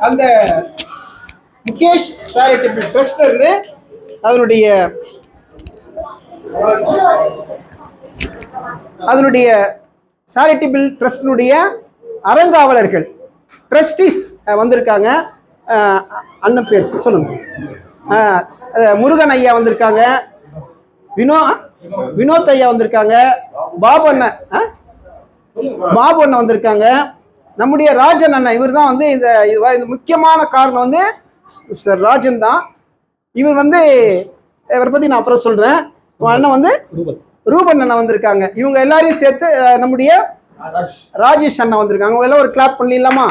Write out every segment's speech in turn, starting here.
அந்த முகேஷ் சேரிட்டபிள் ட்ரஸ்ட்ல இருந்து அதனுடைய சேரிட்டபிள் ட்ரஸ்டினுடைய அறங்காவலர்கள் ட்ரஸ்டீஸ் வந்திருக்காங்க. அண்ணன் பேர் சொல்லுங்க. முருகன் ஐயா வந்திருக்காங்க, வினோத் ஐயா வந்திருக்காங்க, பாபு அண்ணன் வந்திருக்காங்க, நம்முடைய ராஜன் அண்ணன். இவர் தான் வந்து இந்த முக்கியமான காரணம் வந்து மிஸ்டர் ராஜன் தான். இவரை பத்தி நான் அப்புறம் சொல்றேன். அண்ணன் வந்து ரூபன் அண்ணன் வந்திருக்காங்க. இவங்க எல்லாரையும் சேர்த்து நம்முடைய ராஜேஷ் அண்ணன் வந்திருக்காங்க. அவங்க எல்லாம் ஒரு கிளாப் பண்ணிடலாமா?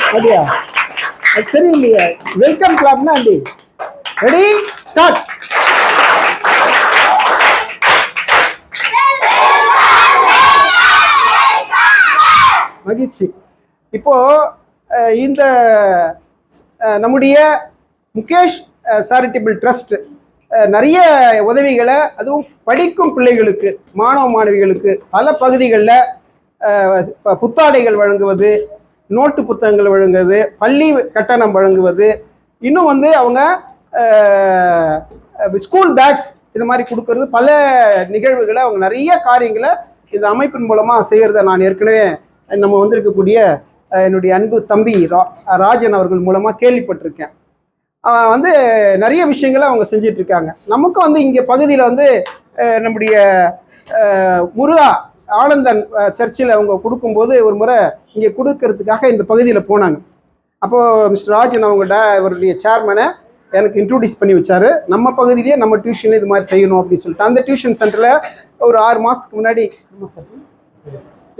அப்படியா? சரி இல்லையா? வெல்கம் கிளாப்னா அப்படி. Ready start. மகிழ்ச்சி. இப்போ இந்த நம்முடைய முகேஷ் சேரிட்டபிள் ட்ரஸ்ட் நிறைய உதவிகளை, அதுவும் படிக்கும் பிள்ளைகளுக்கு, மாணவ மாணவிகளுக்கு பல பகுதிகளில் புத்தாடைகள் வழங்குவது, நோட்டு புத்தகங்கள் வழங்குவது, பள்ளி கட்டணம் வழங்குவது, இன்னும் வந்து அவங்க ஸ்கூல் பேக்ஸ் இது மாதிரி கொடுக்கறது, பல நிகழ்வுகளை அவங்க நிறைய காரியங்களை இந்த அமைப்பின் மூலமாக செய்கிறத நான் ஏற்கனவே நம்ம வந்திருக்கக்கூடிய என்னுடைய அன்பு தம்பி ராஜன் அவர்கள் மூலமாக கேள்விப்பட்டிருக்கேன். வந்து நிறைய விஷயங்களை அவங்க செஞ்சிட்டு இருக்காங்க. நமக்கும் வந்து இங்கே பகுதியில் வந்து நம்முடைய முருகா ஆனந்தன் சர்ச்சில் அவங்க கொடுக்கும்போது ஒரு முறை இங்கே கொடுக்கறதுக்காக இந்த பகுதியில் போனாங்க. அப்போது மிஸ்டர் ராஜன் அவருடைய சேர்மனை எனக்கு இன்ட்ரோடியூஸ் பண்ணி வச்சாரு. நம்ம பகுதியிலேயே நம்ம டியூஷனில் இது மாதிரி செய்யணும் அப்படின்னு சொல்லிட்டு அந்த டியூஷன் சென்டரில் ஒரு 6 மாதத்துக்கு முன்னாடி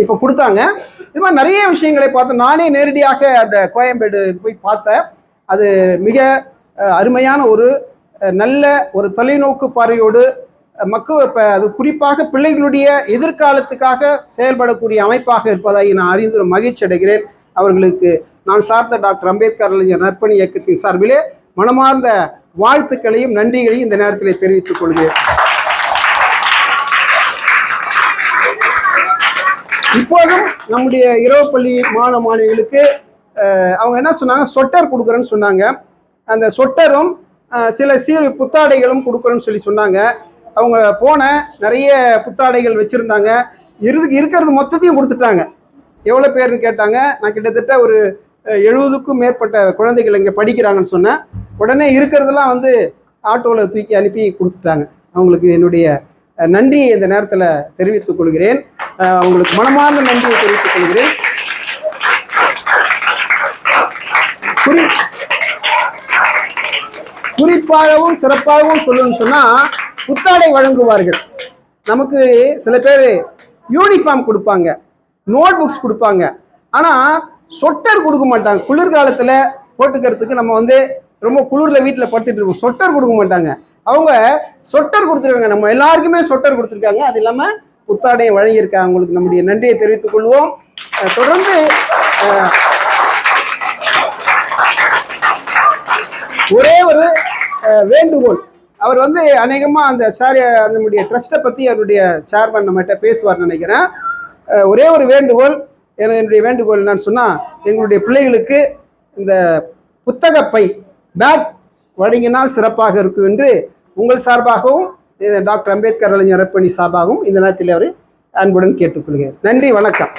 இப்போ கொடுத்தாங்க. இது மாதிரி நிறைய விஷயங்களை பார்த்து நானே நேரடியாக அந்த கோயம்பேடு போய் பார்த்தேன். அது மிக அருமையான ஒரு நல்ல ஒரு தொலைநோக்கு பார்வையோடு அது குறிப்பாக பிள்ளைகளுடைய எதிர்காலத்துக்காக செயல்படக்கூடிய அமைப்பாக இருப்பதாக நான் அறிந்து மகிழ்ச்சி அடைகிறேன். அவர்களுக்கு நான் சார்ந்த டாக்டர் அம்பேத்கர் அறிஞர் நற்பணி இயக்கத்தின் சார்பிலே மனமார்ந்த வாழ்த்துக்களையும் நன்றிகளையும் இந்த நேரத்தில் தெரிவித்துக் கொள்கிறேன். இப்போதும் நம்முடைய இரவு பள்ளி மாணவ மாணவிகளுக்கு அவங்க என்ன சொன்னாங்க, சொட்டர் கொடுக்குறேன்னு சொன்னாங்க. அந்த சொட்டரும் சில புத்தாடைகளும் கொடுக்குறேன்னு சொன்னாங்க. அவங்க போன நிறைய புத்தாடைகள் வச்சுருந்தாங்க. இருக்கிறது மொத்தத்தையும் கொடுத்துட்டாங்க. எவ்வளோ பேர்னு கேட்டாங்க. நான் கிட்டத்தட்ட ஒரு 70க்கும் மேற்பட்ட குழந்தைகள் இங்கே படிக்கிறாங்கன்னு சொன்னேன். உடனே இருக்கிறதெல்லாம் வந்து ஆட்டோவில் தூக்கி அனுப்பி கொடுத்துட்டாங்க. அவங்களுக்கு என்னுடைய நன்றியை இந்த நேரத்தில் தெரிவித்துக் கொள்கிறேன். அவங்களுக்கு மனமார்ந்த நன்றியை தெரிவித்துக் கொள்கிறேன். குறிப்பாகவும் சிறப்பாகவும் சொல்லணும்னு சொன்னால் புத்தாடை வழங்குவார்கள். நமக்கு சில பேர் யூனிஃபார்ம் கொடுப்பாங்க, நோட் புக்ஸ் கொடுப்பாங்க. ஆனால் சொட்டர் கொடுக்க மாட்டாங்க. குளிர்காலத்தில் போட்டுக்கிறதுக்கு நம்ம வந்து ரொம்ப குளிரில் வீட்டில் படுத்துட்டு இருக்கோம். சொட்டர் கொடுக்க மாட்டாங்க. அவங்க சொட்டர் கொடுத்துருக்காங்க. நம்ம எல்லாருக்குமே சொட்டர் கொடுத்துருக்காங்க. அது இல்லாமல் புத்தாடையை வழங்கியிருக்காங்க. அவங்களுக்கு நம்முடைய நன்றியை தெரிவித்துக் கொள்வோம். தொடர்ந்து ஒரே ஒரு வேண்டுகோள். அவர் வந்து அநேகமாக அந்த நம்முடைய ட்ரஸ்ட்டை பற்றி அவருடைய சேர்மன் நம்மகிட்ட பேசுவார்னு நினைக்கிறேன். ஒரே ஒரு வேண்டுகோள். என்னுடைய வேண்டுகோள் என்னன்னு சொன்னால், எங்களுடைய பிள்ளைகளுக்கு இந்த புத்தகப்பை பேக் வழங்கினால் சிறப்பாக இருக்கும் என்று உங்கள் சார்பாகவும் டாக்டர் அம்பேத்கர் அறிஞர் நற்பணி சார்பாகவும் இந்த நேரத்தில் அவர் அன்புடன் கேட்டுக்கொள்கிறேன். நன்றி, வணக்கம்.